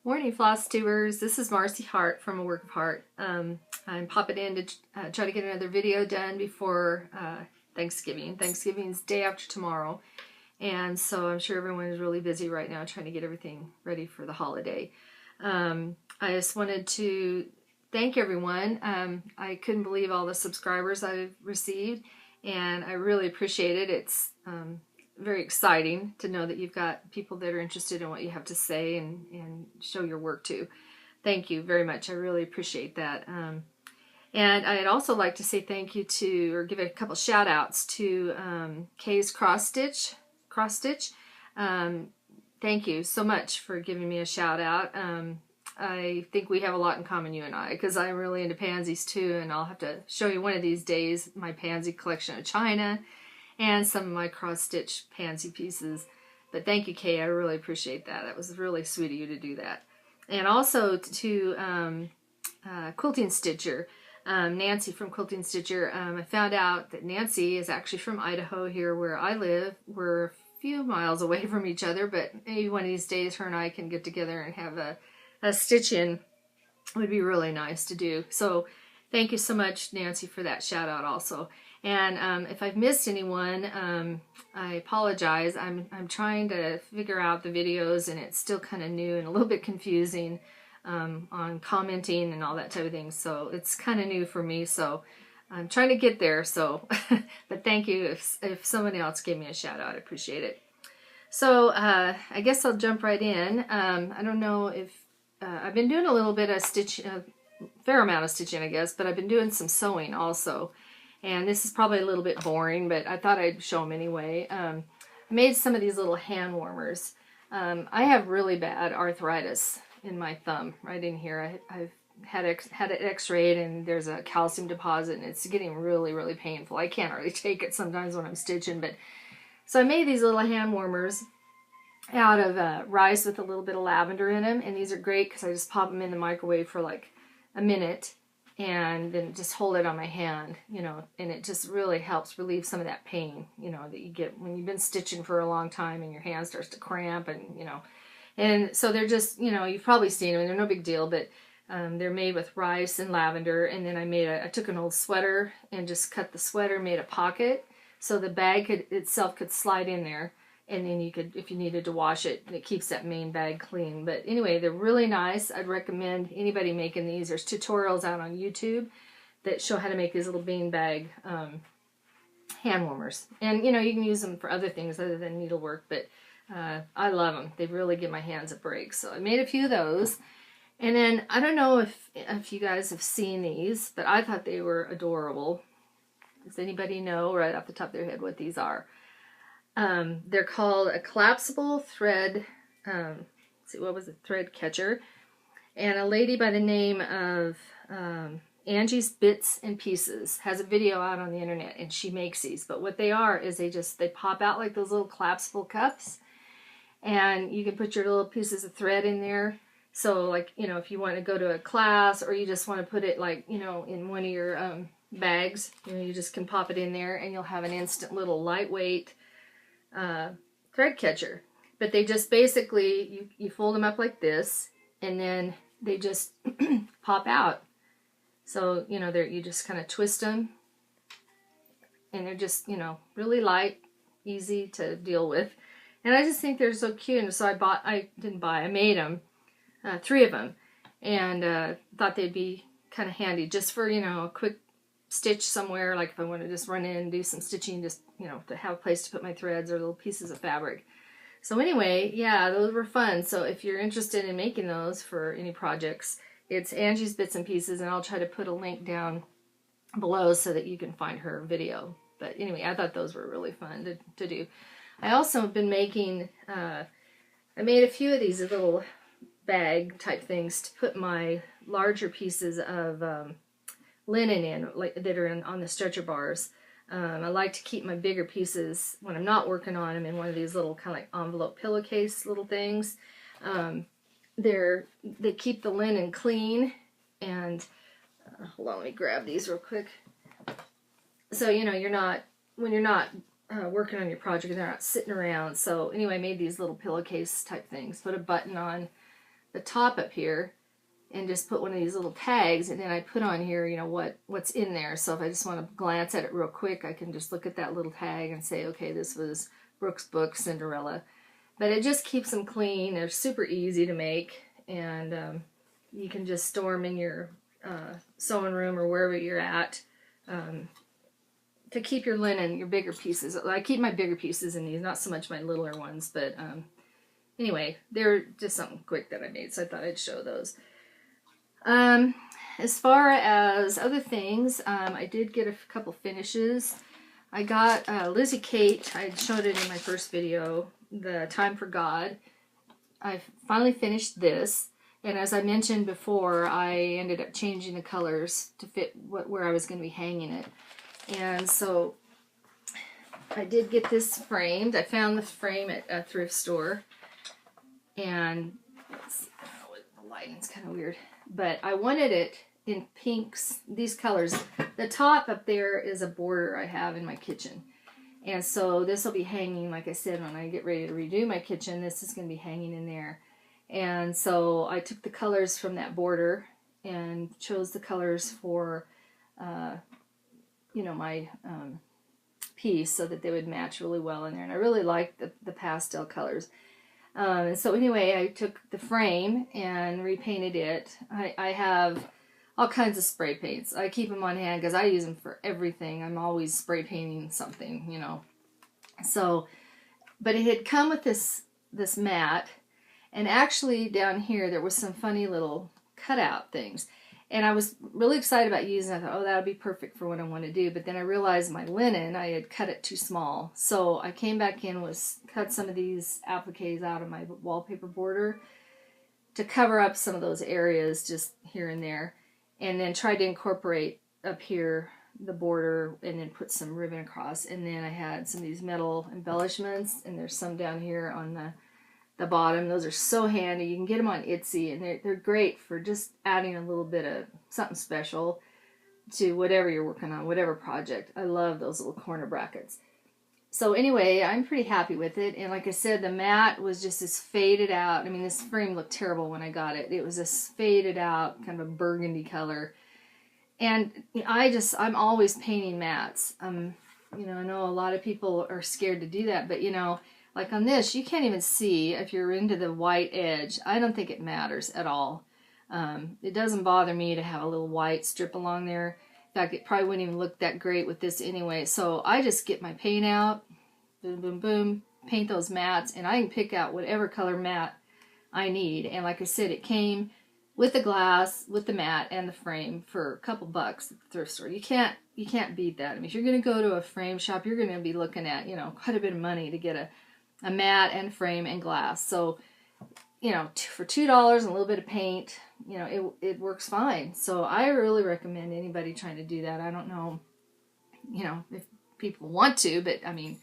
Morning, Flosstubers. This is Marcie Hart from A Work of Heart. I'm popping in to try to get another video done before Thanksgiving. Thanksgiving's day after tomorrow, and so I'm sure everyone is really busy right now trying to get everything ready for the holiday. I just wanted to thank everyone. I couldn't believe all the subscribers I've received, and I really appreciate it. It's very exciting to know that you've got people that are interested in what you have to say and show your work to. Thank you very much. I really appreciate that. And I'd also like to say thank you to, or give a couple shout outs to Kay's Cross Stitch. Thank you so much for giving me a shout out. I think we have a lot in common, you and I, because I'm really into pansies too, and I'll have to show you one of these days my pansy collection of China and some of my cross-stitch pansy pieces. But thank you, Kay. I really appreciate that. That was really sweet of you to do that. And also to Quilting Stitcher, Nancy from Quilting Stitcher. I found out that Nancy is actually from Idaho, here where I live. We're a few miles away from each other, but maybe one of these days her and I can get together and have a stitch-in. It would be really nice to do. So thank you so much, Nancy, for that shout-out also. And if I've missed anyone, I apologize. I'm trying to figure out the videos, and it's still kind of new and a little bit confusing on commenting and all that type of thing. So it's kind of new for me. So I'm trying to get there. So, but thank you. If someone else gave me a shout out, I appreciate it. So I guess I'll jump right in. I don't know if I've been doing a little bit of fair amount of stitching, I guess, but I've been doing some sewing also. And this is probably a little bit boring, but I thought I'd show them anyway. I made some of these little hand warmers. I have really bad arthritis in my thumb, right in here. I've had it x-rayed, and there's a calcium deposit, and it's getting really, really painful. I can't really take it sometimes when I'm stitching. But so I made these little hand warmers out of rice with a little bit of lavender in them, and these are great because I just pop them in the microwave for like a minute, and then just hold it on my hand, you know, and it just really helps relieve some of that pain, you know, that you get when you've been stitching for a long time and your hand starts to cramp, and, you know, and so they're just, you know, you've probably seen them, and they're no big deal, but they're made with rice and lavender. And then I took an old sweater and just cut the sweater, made a pocket, so the bag itself could slide in there. And then you could, if you needed to wash it, it keeps that main bag clean. But anyway, they're really nice. I'd recommend anybody making these. There's tutorials out on YouTube that show how to make these little beanbag hand warmers. And, you know, you can use them for other things other than needlework, but I love them. They really give my hands a break. So I made a few of those. And then, I don't know if you guys have seen these, but I thought they were adorable. Does anybody know right off the top of their head what these are? They're called a collapsible thread, let's see, what was it? Thread catcher. And a lady by the name of Angie's Bits and Pieces has a video out on the internet, and she makes these. But what they are is they pop out like those little collapsible cups, and you can put your little pieces of thread in there. So, like, you know, if you want to go to a class, or you just want to put it, like, you know, in one of your bags, you know, you just can pop it in there, and you'll have an instant little lightweight thread catcher. But they just basically, you fold them up like this, and then they just pop out. So, you know, you just kind of twist them, and they're just, you know, really light, easy to deal with. And I just think they're so cute. And so I made them, 3 of them, and thought they'd be kind of handy just for, you know, a quick stitch somewhere, like if I want to just run in and do some stitching, just, you know, to have a place to put my threads or little pieces of fabric. So anyway, yeah, those were fun. So if you're interested in making those for any projects, it's Angie's Bits and Pieces, and I'll try to put a link down below so that you can find her video. But anyway, I thought those were really fun to do. I also have been making, I made a few of these little bag type things to put my larger pieces of linen in, like that are on the stretcher bars. I like to keep my bigger pieces when I'm not working on them in one of these little kind of like envelope pillowcase little things. They keep the linen clean, and hold on, let me grab these real quick. So, you know, when you're not working on your project, they're not sitting around. So anyway, I made these little pillowcase type things. Put a button on the top up here and just put one of these little tags, and then I put on here, you know, what's in there. So if I just want to glance at it real quick, I can just look at that little tag and say, okay, this was Brooke's book, Cinderella. But it just keeps them clean. They're super easy to make, and you can just store them in your sewing room or wherever you're at to keep your linen, your bigger pieces. I keep my bigger pieces in these, not so much my littler ones, but anyway, they're just something quick that I made, so I thought I'd show those. As far as other things, I did get a couple finishes. I got Lizzie Kate. I showed it in my first video, the Time for God. I finally finished this, and as I mentioned before, I ended up changing the colors to fit where I was going to be hanging it. And so I did get this framed. I found the frame at a thrift store, and the lighting's kind of weird. But I wanted it in pinks, these colors. The top up there is a border I have in my kitchen. And so this will be hanging, like I said, when I get ready to redo my kitchen, this is going to be hanging in there. And so I took the colors from that border and chose the colors for, you know, my piece so that they would match really well in there. And I really liked the pastel colors. And so anyway, I took the frame and repainted it. I have all kinds of spray paints. I keep them on hand because I use them for everything. I'm always spray painting something, you know. So, but it had come with this mat, and actually down here there was some funny little cutout things. And I was really excited about using it. I thought, oh, that would be perfect for what I want to do. But then I realized my linen, I had cut it too small. So I came back in, cut some of these appliques out of my wallpaper border to cover up some of those areas just here and there. And then tried to incorporate up here the border and then put some ribbon across. And then I had some of these metal embellishments, and there's some down here on the bottom. Those are so handy. You can get them on Etsy, and they're great for just adding a little bit of something special to whatever you're working on, whatever project. I love those little corner brackets. So anyway, I'm pretty happy with it. And like I said, the mat was just this faded out. I mean, this frame looked terrible when I got it. It was this faded out kind of a burgundy color. And I'm always painting mats. You know, I know a lot of people are scared to do that, but you know, like on this, you can't even see if you're into the white edge. I don't think it matters at all. It doesn't bother me to have a little white strip along there. In fact, it probably wouldn't even look that great with this anyway. So I just get my paint out, boom, boom, boom, paint those mats, and I can pick out whatever color mat I need. And like I said, it came with the glass, with the mat, and the frame for a couple bucks at the thrift store. You can't beat that. I mean, if you're going to go to a frame shop, you're going to be looking at, you know, quite a bit of money to get a mat and frame and glass. So, you know, for $2 and a little bit of paint, you know, it works fine. So I really recommend anybody trying to do that. I don't know, you know, if people want to, but I mean,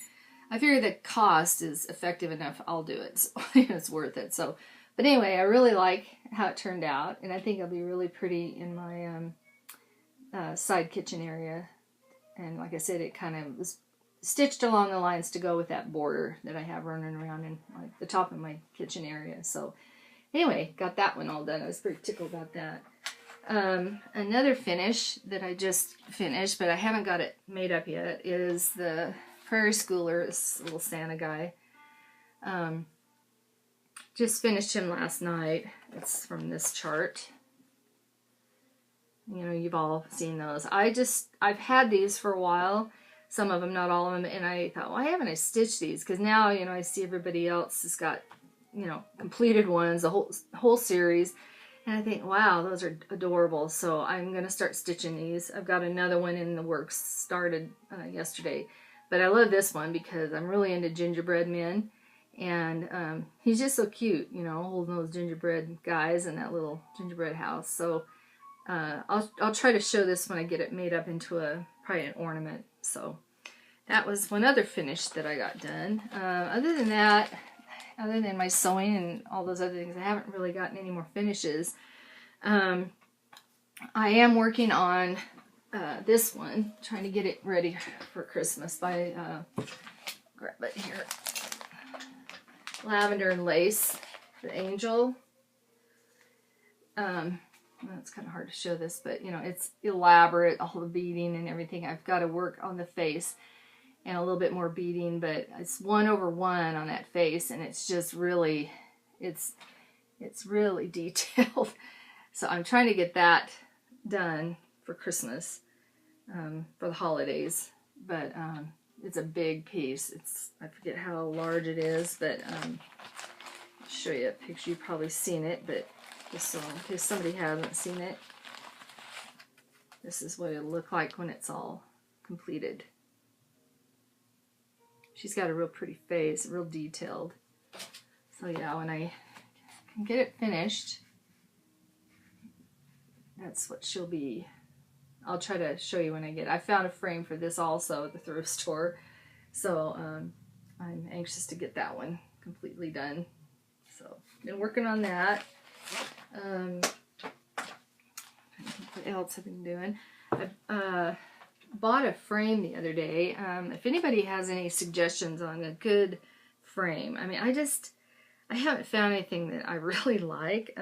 I figure the cost is effective enough. I'll do it. So it's worth it. So, but anyway, I really like how it turned out, and I think it'll be really pretty in my side kitchen area. And like I said, it kind of was stitched along the lines to go with that border that I have running around in like the top of my kitchen area. So anyway, got that one all done. I was pretty tickled about that. Another finish that I just finished, but I haven't got it made up yet, is the Prairie Schooler, this little Santa guy. Just finished him last night. It's from this chart. You know, you've all seen those. I've had these for a while. Some of them, not all of them. And I thought, why haven't I stitched these? Because now, you know, I see everybody else has got, you know, completed ones, the whole series. And I think, wow, those are adorable. So I'm going to start stitching these. I've got another one in the works, started yesterday. But I love this one because I'm really into gingerbread men. And he's just so cute, you know, holding those gingerbread guys in that little gingerbread house. So I'll try to show this when I get it made up into probably an ornament. So that was one other finish that I got done. Other than that, other than my sewing and all those other things, I haven't really gotten any more finishes. I am working on this one, trying to get it ready for Christmas by, grab it here, Lavender and Lace, the angel. well, it's kind of hard to show this, but you know, it's elaborate, all the beading and everything. I've got to work on the face and a little bit more beading, but it's 1/1 on that face, and it's just really, it's really detailed. So I'm trying to get that done for Christmas, for the holidays, but it's a big piece. I forget how large it is, but I'll show you a picture. You've probably seen it, but just so in case somebody hasn't seen it, this is what it'll look like when it's all completed. She's got a real pretty face, real detailed. So yeah, when I can get it finished, that's what she'll be. I'll try to show you when I get it. I found a frame for this also at the thrift store, so I'm anxious to get that one completely done. So been working on that. What else have I been doing? I bought a frame the other day. If anybody has any suggestions on a good frame, I mean, I haven't found anything that I really like.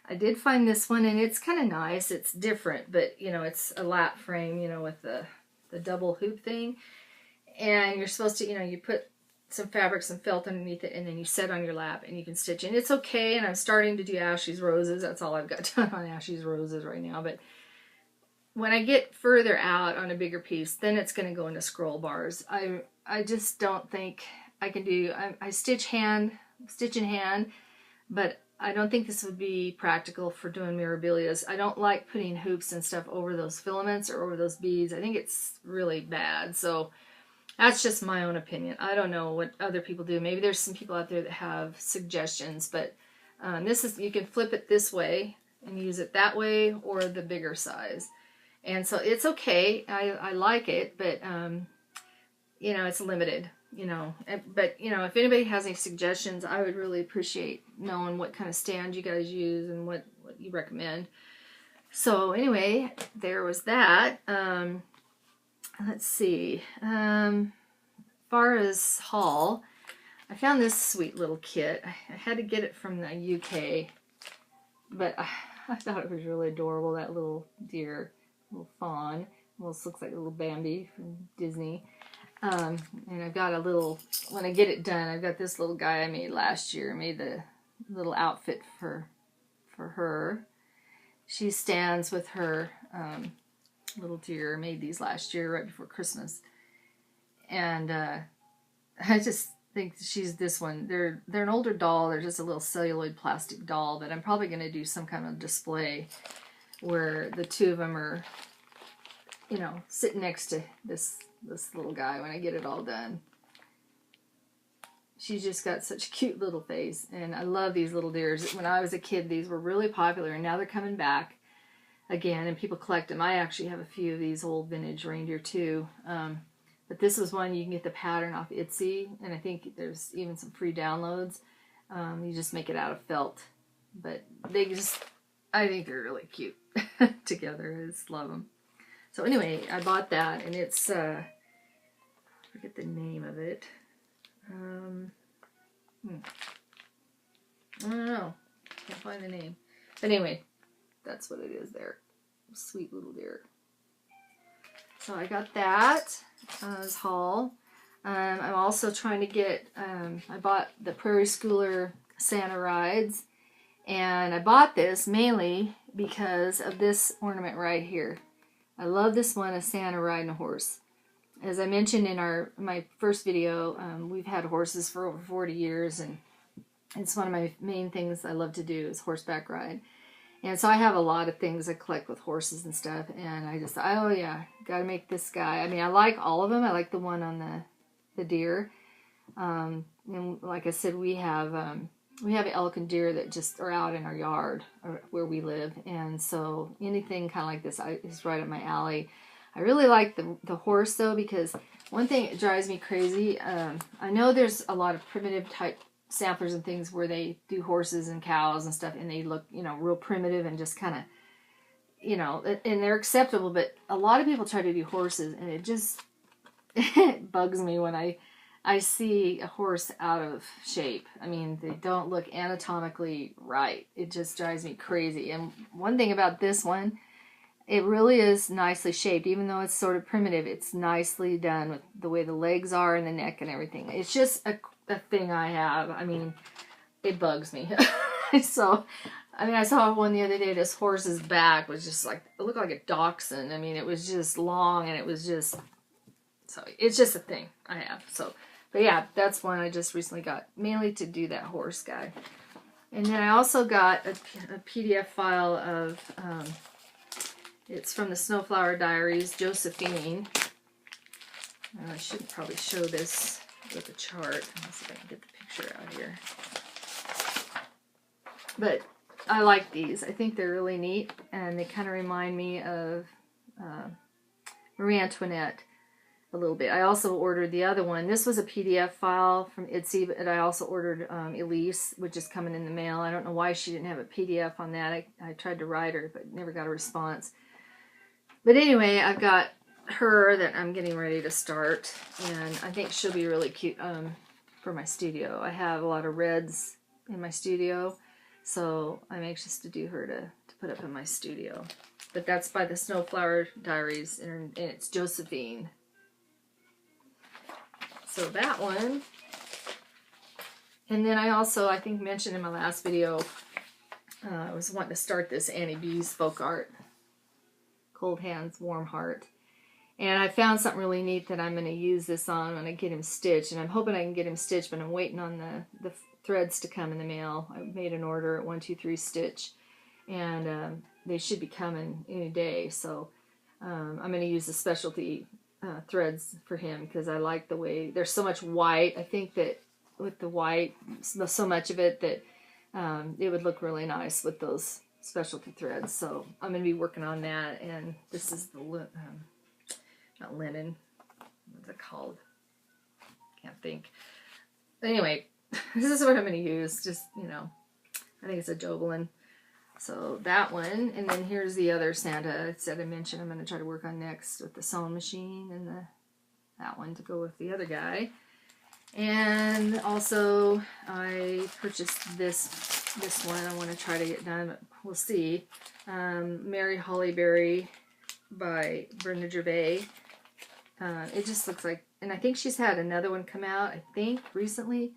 I did find this one, and it's kind of nice. It's different, but you know, it's a lap frame, you know, with the double hoop thing, and you're supposed to, you know, you put some fabric, some felt underneath it, and then you set on your lap, and you can stitch. And it's okay, and I'm starting to do Ashley's Roses. That's all I've got done on Ashley's Roses right now, but when I get further out on a bigger piece, then it's going to go into scroll bars. I just don't think I can do, I stitch in hand, but I don't think this would be practical for doing mirabilias. I don't like putting hoops and stuff over those filaments or over those beads. I think it's really bad. So that's just my own opinion. I don't know what other people do. Maybe there's some people out there that have suggestions, but this is, you can flip it this way and use it that way or the bigger size. And so it's okay. I like it, but you know, it's limited, you know. But you know, if anybody has any suggestions, I would really appreciate knowing what kind of stand you guys use and what you recommend. So anyway, there was that. Let's see. Far as haul, I found this sweet little kit. I had to get it from the UK, but I thought it was really adorable. That little deer, little fawn. Almost looks like a little Bambi from Disney. And I've got a little, when I get it done, I've got this little guy I made last year. I made the little outfit for her. She stands with her little deer. I made these last year right before Christmas. And I just think she's this one. They're an older doll. They're just a little celluloid plastic doll, but I'm probably going to do some kind of display where the two of them are, you know, sitting next to this little guy when I get it all done. She's just got such a cute little face, and I love these little deers. When I was a kid, these were really popular, and now they're coming back again, and people collect them. I actually have a few of these old vintage reindeer too, but this is one you can get the pattern off Etsy, and I think there's even some free downloads. You just make it out of felt, but they just, I think they're really cute together. I just love them. So anyway, I bought that, and it's, I forget the name of it. I don't know. Can't find the name. But anyway, that's what it is there. Sweet little deer. So I got that as haul. I'm also trying to get, I bought the Prairie Schooler Santa Rides, and I bought this mainly because of this ornament right here. I love this one, a Santa riding a horse. As I mentioned in my first video, we've had horses for over 40 years, and it's one of my main things I love to do is horseback ride. And so I have a lot of things I collect with horses and stuff, and I just, oh yeah, got to make this guy. I mean, I like all of them. I like the one on the deer. And like I said, we have elk and deer that just are out in our yard where we live, and so anything kind of like this is right up my alley. I really like the horse though, because one thing that drives me crazy, I know there's a lot of primitive type samplers and things where they do horses and cows and stuff, and they look, you know, real primitive and just kind of, you know, and they're acceptable, but a lot of people try to do horses, and it just, it bugs me when I I see a horse out of shape. I mean, they don't look anatomically right. It just drives me crazy. And one thing about this one, it really is nicely shaped. Even though it's sort of primitive, it's nicely done with the way the legs are and the neck and everything. It's just a thing I have. I mean, it bugs me. So, I mean, I saw one the other day. This horse's back was just like, it looked like a dachshund. I mean, it was just long, and it was just, so it's just a thing I have. So, but yeah, that's one I just recently got, mainly to do that horse guy. And then I also got a PDF file of, it's from the Snowflower Diaries, Josephine. I should probably show this with a chart. Let's see if I can get the picture out here. But I like these. I think they're really neat, and they kind of remind me of Marie Antoinette a little bit. I also ordered the other one. This was a PDF file from Etsy, but I also ordered Elise, which is coming in the mail. I don't know why she didn't have a PDF on that. I tried to write her, but never got a response. But anyway, I've got her that I'm getting ready to start, and I think she'll be really cute for my studio. I have a lot of reds in my studio, so I'm anxious to do her to put up in my studio. But that's by the Snowflower Diaries, and it's Josephine. So that one. And then I also, I think, mentioned in my last video, I was wanting to start this Annie B's folk art. Cold Hands, Warm Heart. And I found something really neat that I'm going to use this on when I get him stitched. And I'm hoping I can get him stitched, but I'm waiting on the threads to come in the mail. I made an order at 123 Stitch, and they should be coming any day. So I'm going to use the specialty threads for him, because I like the way there's so much white. I think that with the white, so much of it, that it would look really nice with those specialty threads. So I'm going to be working on that. And this is the not linen, what's it called? Can't think. But anyway, this is what I'm going to use. Just, you know, I think it's a Doblin. So that one, and then here's the other Santa that I mentioned I'm going to try to work on next with the sewing machine, and that one to go with the other guy. And also I purchased this one. I want to try to get done, but we'll see. Mary Hollyberry by Brenda Gervais. It just looks like, and I think she's had another one come out, I think, recently.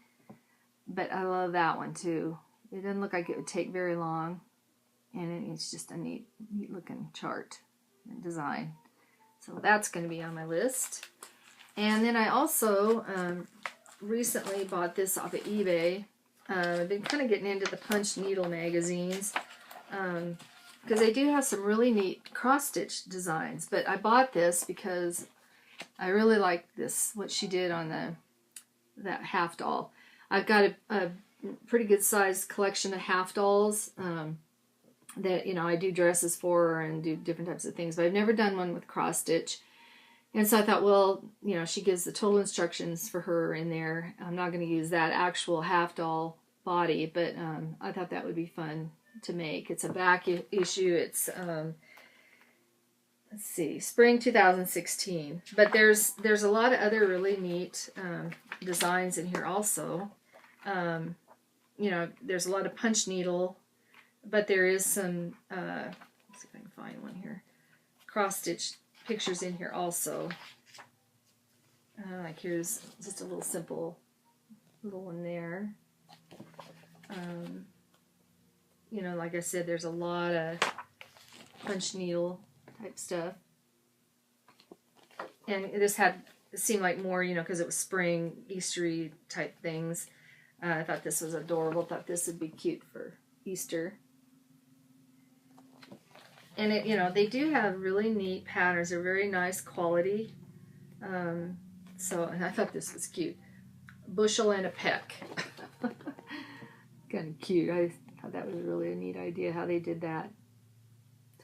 But I love that one too. It doesn't look like it would take very long. And it's just a neat looking chart and design. So that's going to be on my list. And then I also recently bought this off of eBay. I've been kind of getting into the Punch Needle magazines, because they do have some really neat cross-stitch designs. But I bought this because I really like this, what she did on that half doll. I've got a pretty good sized collection of half dolls that, you know, I do dresses for and do different types of things, but I've never done one with cross stitch. And so I thought, well, you know, she gives the total instructions for her in there. I'm not going to use that actual half doll body, but I thought that would be fun to make. It's a back issue. It's let's see, spring 2016. But there's a lot of other really neat designs in here also. You know, there's a lot of punch needle, but there is some, let's see if I can find one here, cross-stitch pictures in here also. Like here's just a little simple little one there. You know, like I said, there's a lot of punch needle type stuff. And this it seemed like more, you know, because it was spring, Eastery type things. I thought this was adorable. Thought this would be cute for Easter. And it, you know, they do have really neat patterns. They're very nice quality. So, and I thought this was cute. Bushel and a peck. Kind of cute. I thought that was really a neat idea how they did that.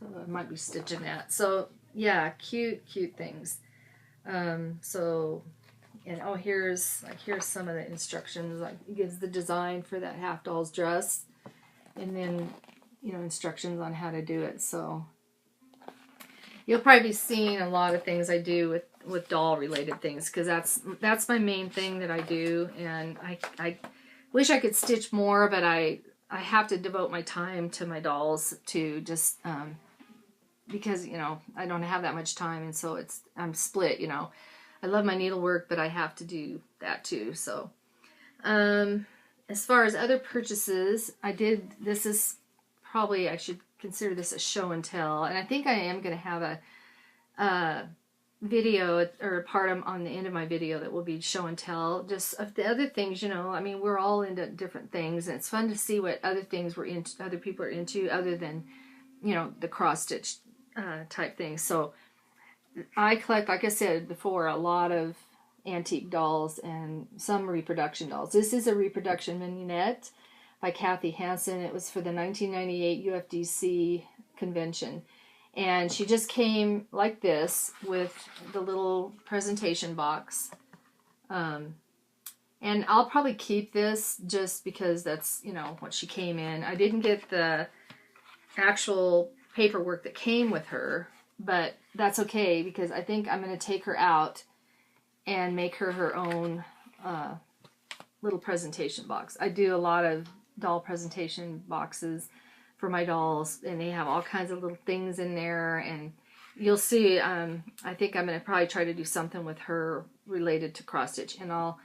So I might be stitching that. So yeah, cute things. So, and oh, here's some of the instructions. Like it gives the design for that half doll's dress, and then, you know, instructions on how to do it. So you'll probably be seeing a lot of things I do with with doll related things, because that's my main thing that I do, and I wish I could stitch more, but I have to devote my time to my dolls to just because, you know, I don't have that much time, and so I'm split, you know. I love my needlework, but I have to do that too. So as far as other purchases, this is probably, I should consider this a show and tell, and I think I am going to have a video or a part on the end of my video that will be show and tell, just of the other things, you know. I mean, we're all into different things, and it's fun to see what other things other people are into, other than, you know, the cross stitch type things. So I collect, like I said before, a lot of antique dolls and some reproduction dolls. This is a reproduction mignonette by Kathy Hansen. It was for the 1998 UFDC convention. And she just came like this with the little presentation box. And I'll probably keep this just because that's, you know, what she came in. I didn't get the actual paperwork that came with her, but that's okay, because I think I'm going to take her out and make her own little presentation box. I do a lot of doll presentation boxes for my dolls, and they have all kinds of little things in there, and you'll see, I think I'm going to probably try to do something with her related to cross stitch, and I'll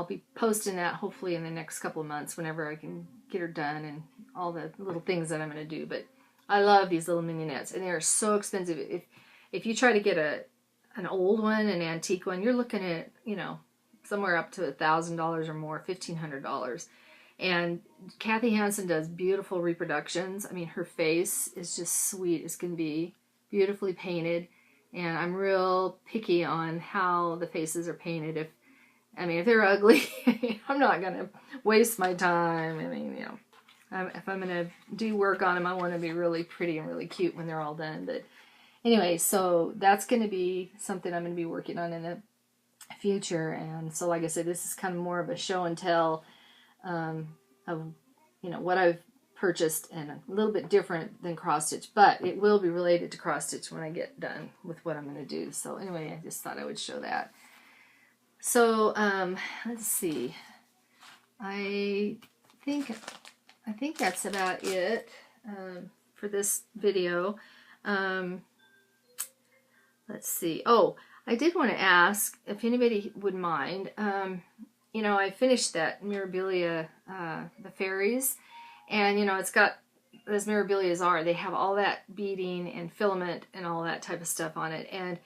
be posting that hopefully in the next couple of months whenever I can get her done and all the little things that I'm going to do. But I love these little mignonettes, and they're so expensive. If you try to get an old one, an antique one, you're looking at, you know, somewhere up to $1,000 or more, $1,500. And Kathy Hansen does beautiful reproductions. I mean, her face is just sweet as can be, beautifully painted. And I'm real picky on how the faces are painted. If they're ugly, I'm not going to waste my time. I mean, you know, if I'm going to do work on them, I want to be really pretty and really cute when they're all done. But anyway, so that's going to be something I'm going to be working on in the future. And so, like I said, this is kind of more of a show and tell of, you know, what I've purchased, and a little bit different than cross stitch, but it will be related to cross stitch when I get done with what I'm going to do. So anyway, I just thought I would show that. So let's see. I think that's about it for this video. Let's see. Oh, I did want to ask if anybody would mind. You know, I finished that Mirabilia, the fairies, and, you know, it's got, as Mirabilias are, they have all that beading and filament and all that type of stuff on it. And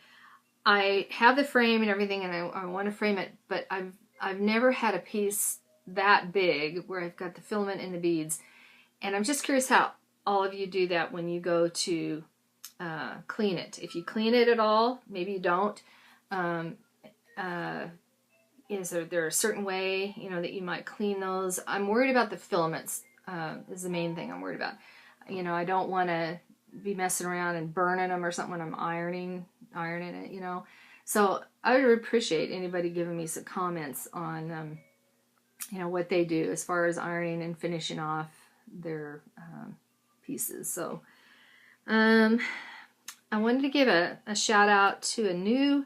I have the frame and everything, and I want to frame it, but I've never had a piece that big where I've got the filament and the beads. And I'm just curious how all of you do that when you go to clean it. If you clean it at all, maybe you don't. Is there a certain way, you know, that you might clean those? I'm worried about the filaments, is the main thing I'm worried about. You know, I don't want to be messing around and burning them or something when I'm ironing it, you know. So I would appreciate anybody giving me some comments on, you know, what they do as far as ironing and finishing off their pieces. So I wanted to give a shout out to a new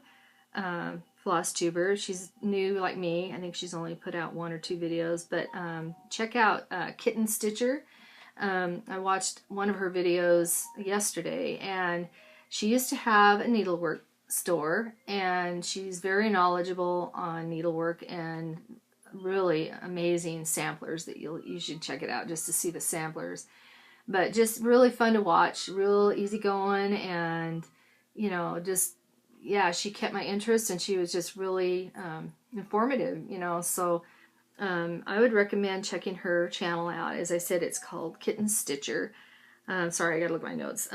Flosstuber. She's new like me. I think she's only put out 1 or 2 videos, but check out Kitten Stitcher. I watched one of her videos yesterday, and she used to have a needlework store, and she's very knowledgeable on needlework and really amazing samplers that you should check it out just to see the samplers. But just really fun to watch, real easygoing, and, you know, just, yeah, she kept my interest, and she was just really informative, you know. So I would recommend checking her channel out. As I said, it's called Kitten Stitcher. Sorry, I gotta look at my notes.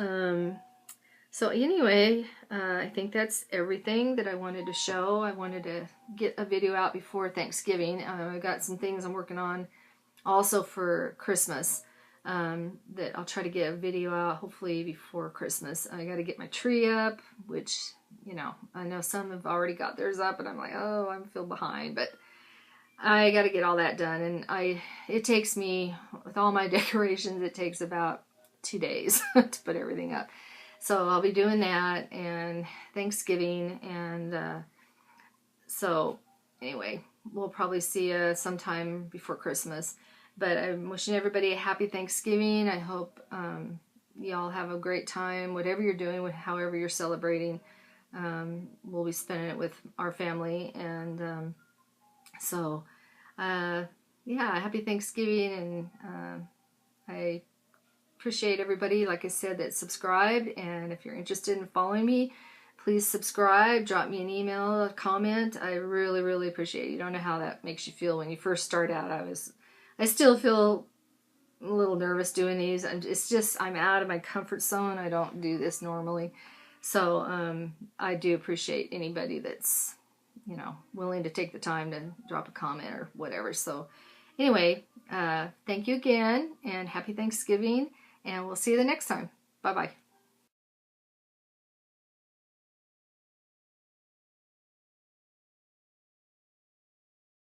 So anyway, I think that's everything that I wanted to show. I wanted to get a video out before Thanksgiving. I've got some things I'm working on also for Christmas that I'll try to get a video out hopefully before Christmas. I got to get my tree up, which, you know, I know some have already got theirs up, and I'm like, oh, I feel behind, but I got to get all that done. And it takes me, with all my decorations, it takes about 2 days to put everything up. So I'll be doing that, and Thanksgiving, and so anyway, we'll probably see you sometime before Christmas. But I'm wishing everybody a happy Thanksgiving. I hope y'all have a great time, whatever you're doing, however you're celebrating. We'll be spending it with our family, and yeah, happy Thanksgiving, and I appreciate everybody, like I said, that subscribed, and if you're interested in following me, please subscribe, drop me an email, a comment. I really, really appreciate it. You don't know how that makes you feel when you first start out. I still feel a little nervous doing these. It's just, I'm out of my comfort zone. I don't do this normally. So I do appreciate anybody that's, you know, willing to take the time to drop a comment or whatever. So anyway, thank you again, and happy Thanksgiving, and we'll see you the next time. Bye-bye.